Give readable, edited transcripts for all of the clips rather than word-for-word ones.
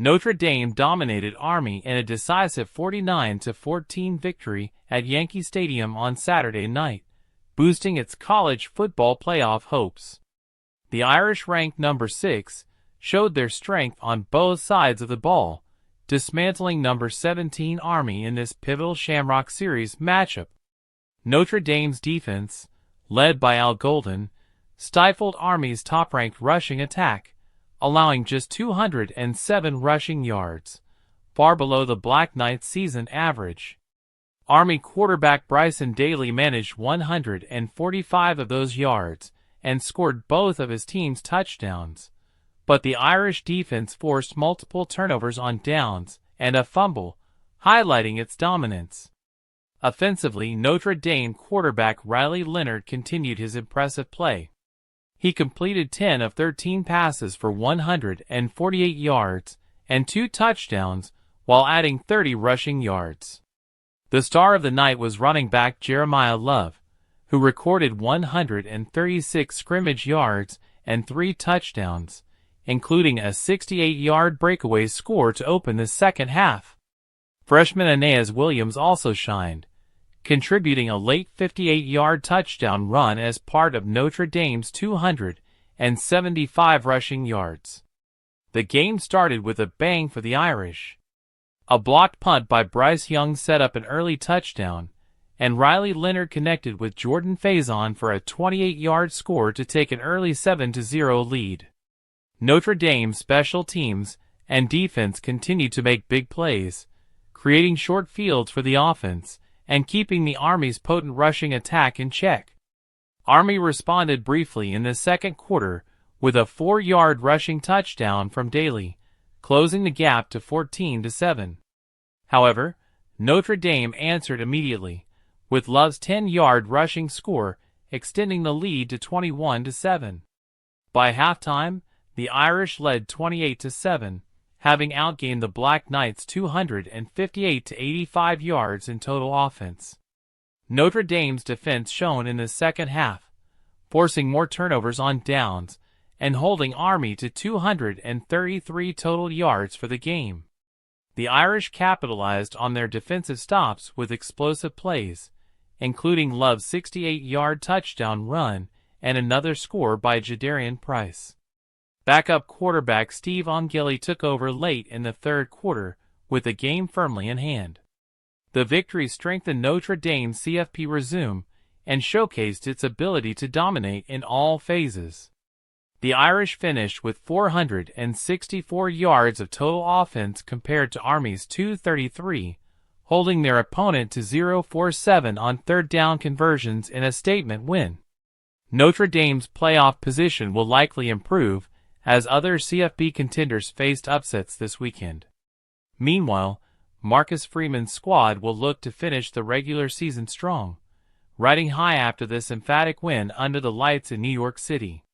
Notre Dame dominated Army in a decisive 49-14 victory at Yankee Stadium on Saturday night, boosting its college football playoff hopes. The Irish, ranked number 6, showed their strength on both sides of the ball, dismantling number 17 Army in this pivotal Shamrock Series matchup. Notre Dame's defense, led by Al Golden, stifled Army's top-ranked rushing attack, allowing just 207 rushing yards, far below the Black Knights' season average. Army quarterback Bryce Young managed 145 of those yards and scored both of his team's touchdowns, but the Irish defense forced multiple turnovers on downs and a fumble, highlighting its dominance. Offensively, Notre Dame quarterback Leonard continued his impressive play. He completed 10 of 13 passes for 148 yards and 2 touchdowns, while adding 30 rushing yards. The star of the night was running back Jeremiah Love, who recorded 136 scrimmage yards and 3 touchdowns, including a 68-yard breakaway score to open the second half. Freshman Aeneas Williams also shined, contributing a late 58-yard touchdown run as part of Notre Dame's 275 rushing yards. The game started with a bang for the Irish. A blocked punt by Bryce Young set up an early touchdown, and Leonard connected with Jordan Faison for a 28-yard score to take an early 7-0 lead. Notre Dame's special teams and defense continued to make big plays, creating short fields for the offense and keeping the Army's potent rushing attack in check. Army responded briefly in the second quarter with a 4-yard rushing touchdown from Daly, closing the gap to 14-7. However, Notre Dame answered immediately, with Love's 10-yard rushing score extending the lead to 21-7. By halftime, the Irish led 28-7, having outgained the Black Knights 258-85 yards in total offense. Notre Dame's defense shone in the second half, forcing more turnovers on downs and holding Army to 233 total yards for the game. The Irish capitalized on their defensive stops with explosive plays, including Love's 68-yard touchdown run and another score by Jadarian Price. Backup quarterback Steve Ongeli took over late in the third quarter, with the game firmly in hand. The victory strengthened Notre Dame's CFP resume and showcased its ability to dominate in all phases. The Irish finished with 464 yards of total offense compared to Army's 233, holding their opponent to 0-for-7 on third down conversions in a statement win. Notre Dame's playoff position will likely improve as other CFP contenders faced upsets this weekend. Meanwhile, Marcus Freeman's squad will look to finish the regular season strong, riding high after this emphatic win under the lights in New York City.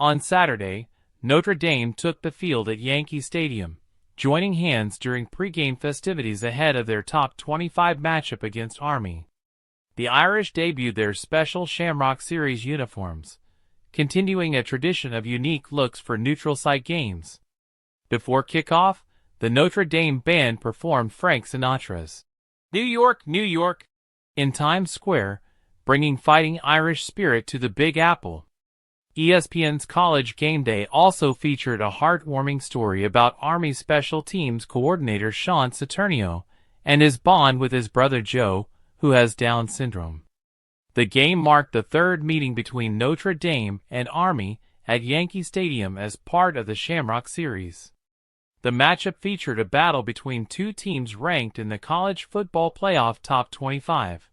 On Saturday, Notre Dame took the field at Yankee Stadium, joining hands during pregame festivities ahead of their top 25 matchup against Army. The Irish debuted their special Shamrock Series uniforms, continuing a tradition of unique looks for neutral site games. Before kickoff, the Notre Dame band performed Frank Sinatra's "New York, New York" in Times Square, bringing fighting Irish spirit to the Big Apple. ESPN's College Game Day also featured a heartwarming story about Army Special Teams coordinator Sean Saturnio and his bond with his brother Joe, who has Down syndrome. The game marked the third meeting between Notre Dame and Army at Yankee Stadium as part of the Shamrock Series. The matchup featured a battle between two teams ranked in the college football playoff top 25,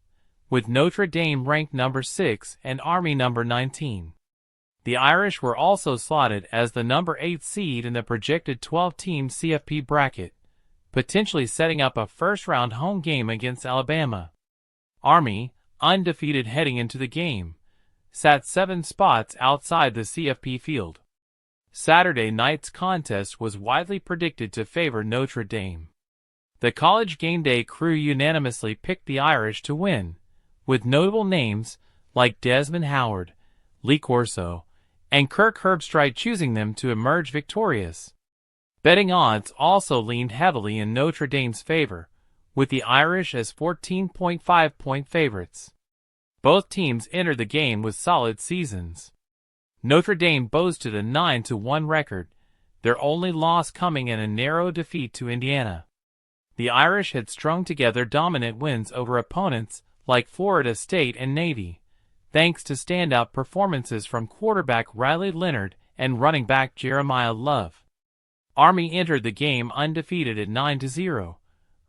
with Notre Dame ranked number 6 and Army number 19. The Irish were also slotted as the number 8 seed in the projected 12-team CFP bracket, potentially setting up a first-round home game against Alabama. Army, undefeated heading into the game, sat 7 spots outside the CFP field. Saturday night's contest was widely predicted to favor Notre Dame. The College Game Day crew unanimously picked the Irish to win, with notable names like Desmond Howard, Lee Corso, and Kirk Herbstreit choosing them to emerge victorious. Betting odds also leaned heavily in Notre Dame's favor, with the Irish as 14.5-point favorites. Both teams entered the game with solid seasons. Notre Dame boasted a 9-1 record, their only loss coming in a narrow defeat to Indiana. The Irish had strung together dominant wins over opponents like Florida State and Navy, thanks to standout performances from quarterback Riley Leonard and running back Jeremiah Love. Army entered the game undefeated at 9-0,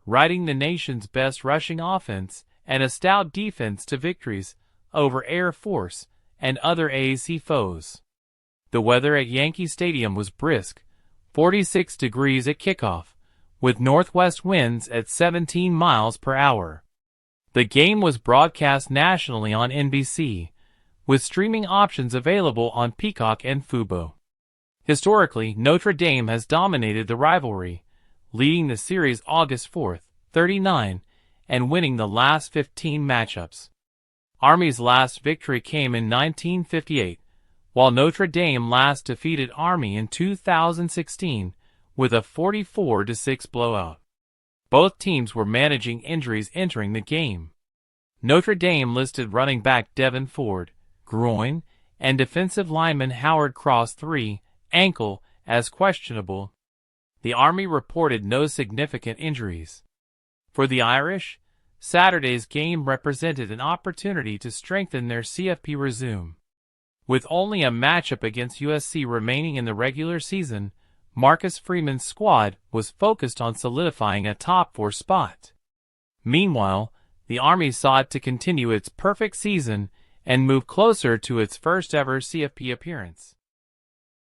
riding the nation's best rushing offense and a stout defense to victories over Air Force and other AAC foes. The weather at Yankee Stadium was brisk, 46 degrees at kickoff, with northwest winds at 17 miles per hour. The game was broadcast nationally on NBC, with streaming options available on Peacock and Fubo. Historically, Notre Dame has dominated the rivalry, leading the series August 4th, 39, and winning the last 15 matchups. Army's last victory came in 1958, while Notre Dame last defeated Army in 2016 with a 44-6 blowout. Both teams were managing injuries entering the game. Notre Dame listed running back Devin Ford, groin, and defensive lineman Howard Cross 3, ankle, as questionable. The Army reported no significant injuries. For the Irish, Saturday's game represented an opportunity to strengthen their CFP resume. With only a matchup against USC remaining in the regular season, Marcus Freeman's squad was focused on solidifying a top 4 spot. Meanwhile, the Army sought to continue its perfect season and move closer to its first-ever CFP appearance.